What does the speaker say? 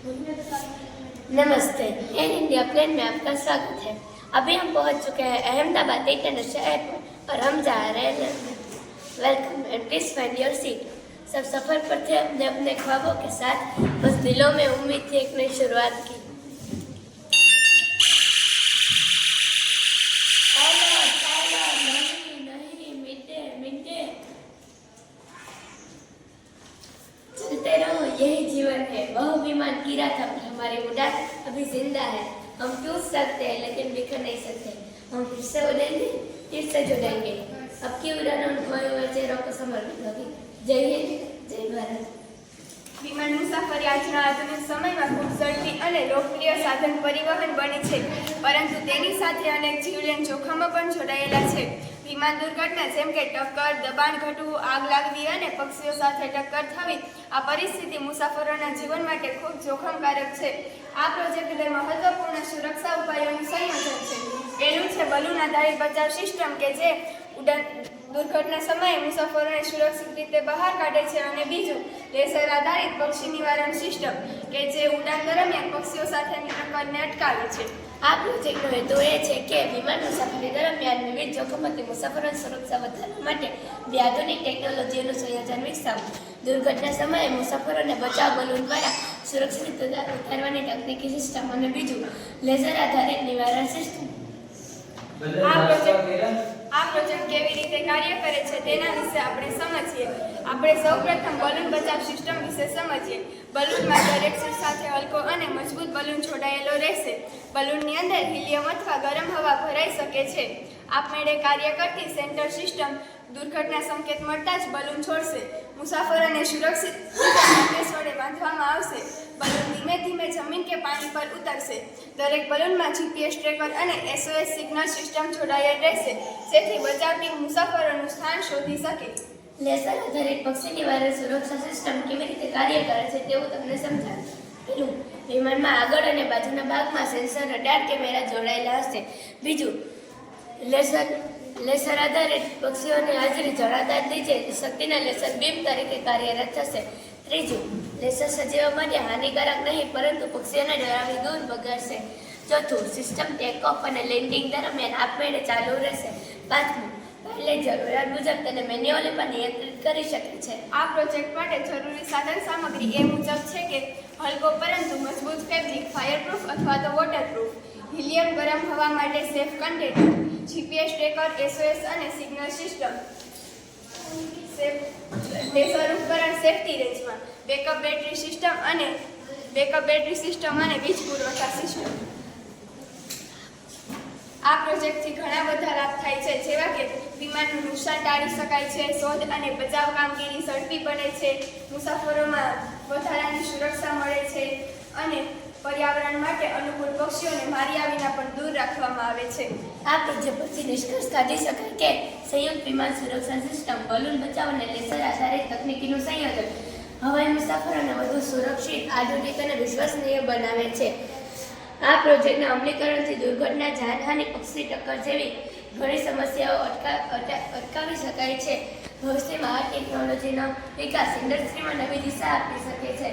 नमस्ते, air India plane में आपका स्वागत है। अभी हम पहुंच चुके हैं अहमदाबाद इंटरनेशनल एयरपोर्ट और हम जा रहे हैं London. Welcome and please find your seat. सब सफर पर थे अपने अपने ख्वाबों के साथ, बस दिलों में उम्मीद थी एक नई शुरुआत की। चलते रहो, यही जीवन है। वह विमान गिरा था पर हमारी उड़ान अभी जिंदा है। हम टूट सकते हैं लेकिन बिखर नहीं सकते। हम फिर से उड़ेंगे, फिर से जुड़ेंगे। अब की उड़ान उन खोए हुए चेहरों को समर्पित होगी। जय हिंद, जय भारत। વિમાન મુસાફરી આજના આધુનિક સમયમાં ખૂબ ઝડપી અને લોકપ્રિય સાધન પરિવહન બની છે, પરંતુ તેની સાથે અનેક જીવલેણ જોખમો પણ જોડાયેલા છે. વિમાન દુર્ઘટના જેમ કે ટક્કર, દબાણ ઘટવું, આગ લાગવી અને પક્ષીઓ સાથે ટક્કર થવી, આ પરિસ્થિતિ મુસાફરોના જીવન માટે ખૂબ જોખમકારક છે. આ પ્રોજેક્ટ મહત્વપૂર્ણ સુરક્ષા ઉપાયોનું સંયોજન છે. પહેલું છે બલૂન આધારિત બચાવ સિસ્ટમ કે જે ઉડાન દુર્ઘટના સમયે મુસાફરોને સુરક્ષિત રીતે બહાર કાઢે છે, અને બીજું લેસર આધારિત પક્ષી નિવારણ સિસ્ટમ કે જે ઉડાન દરમિયાન પક્ષીઓ સાથેની ટક્કરને અટકાવે છે. આ પ્રોજેક્ટનો હેતુ એ છે કે વિમાન મુસાફરી દરમિયાન વિવિધ જોખમોથી મુસાફરોની સુરક્ષા વધારવા માટે આધુનિક ટેકનોલોજીનું સંયોજન વિકસાવવું. દુર્ઘટના સમયે મુસાફરોને બચાવ બલૂન દ્વારા સુરક્ષિત ઉતારવાની તકનીકી સિસ્ટમ, અને બીજું લેસર આધારિત નિવારણ સિસ્ટમ. આ પ્રોજેક્ટ કેવી રીતે કાર્ય કરે છે તેના વિશે આપણે સમજીએ. આપણે સૌપ્રથમ બલૂન બચાવ સિસ્ટમ વિશે સમજીએ. બલૂનમાં દરેક સીટ સાથે હલકો અને મજબૂત બલૂન જોડાયેલો રહેશે. બલૂનની અંદર હિલિયમ અથવા ગરમ હવા ભરાઈ શકે છે. આપમેળે કાર્ય કરતી સેન્ટર સિસ્ટમ દુર્ઘટના સંકેત મળતા જ બલૂન છોડશે. મુસાફરોને સુરક્ષિત વડે બાંધવામાં આવશે. બલૂન ધીમે ધીમે જમીન કે પાણી પર ઉતરશે. દરેક બલૂનમાં જીપીએસ ટ્રેકર અને SOS સિગ્નલ સિસ્ટમ જોડાયેલ રહેશે, જેથી બચાવ ટીમ મુસાફરોનું સ્થાન શોધી શકે. લેસર આધારિત પક્ષી નિવારણ સુરક્ષા સિસ્ટમ કેવી રીતે કાર્ય કરે છે તેવું તમને સમજાવું. પહેલું, વિમાનમાં આગળ અને બાજુના ભાગમાં સેન્સર, રડાર, કેમેરા જોડાયેલા હશે. બીજું, લેસર આધારિત પક્ષીઓની હાજરી જળાધાર નીચે શક્તિના લેસર બીમ તરીકે કાર્યરત થશે. ત્રીજું, લેસર સજીવો માટે હાનિકારક નહીં પરંતુ પક્ષીઓને ડરાવી દૂર ભગાડશે. ચોથું, સિસ્ટમ ટેક ઓફ અને લેન્ડિંગ દરમિયાન આપમેળે ચાલુ રહેશે. પાંચમું, પાયલટ જરૂરિયાત મુજબ તેને મેન્યુઅલી પણ નિયંત્રિત કરી શકે છે. આ પ્રોજેક્ટ માટે જરૂરી સાધન સામગ્રી એ મુજબ છે કે હલકો પરંતુ મજબૂત ફેબ્રિક, ફાયરપ્રૂફ અથવા તો વોટરપ્રૂફ, હિલિયમ ગરમ હવા માટે safe container, GPS tracker, SOS અને સિગ્નલ સિસ્ટમ, લેસર ઉપકરણ સેફ્ટી રેન્જમાં, બેકઅપ બેટરી સિસ્ટમ અને વીજ પુરવઠા સિસ્ટમ. આ પ્રોજેક્ટથી ઘણા બધા લાભ થાય છે, જેવા કે વિમાનનું નુકસાન ટાળી શકાય છે, શોધ અને બચાવ કામગીરી ઝડપી બને છે, મુસાફરોમાં વધારાની સુરક્ષા મળે છે, અને પર્યાવરણ માટે અનુકૂળ પક્ષીઓને માર્યા વિના પણ દૂર રાખવામાં આવે છે. આ પ્રોજેક્ટ પરથી નિષ્કર્ષ કાઢી શકાય કે સંયુક્ત વિમાન સુરક્ષા સિસ્ટમ, બલૂન બચાવ અને લેસર આધારિત તકનીકીનું સંયોજન હવાઈ મુસાફરોને વધુ સુરક્ષિત, આધુનિક અને વિશ્વસનીય બનાવે છે. આ પ્રોજેક્ટના અમલીકરણથી દુર્ઘટના, જાનહાનિ, પક્ષી ટક્કર જેવી ઘણી સમસ્યાઓ અટકાવી શકાય છે. ભવિષ્યમાં આ ટેકનોલોજીનો વિકાસ ઇન્ડસ્ટ્રીમાં નવી દિશા આપી શકે છે.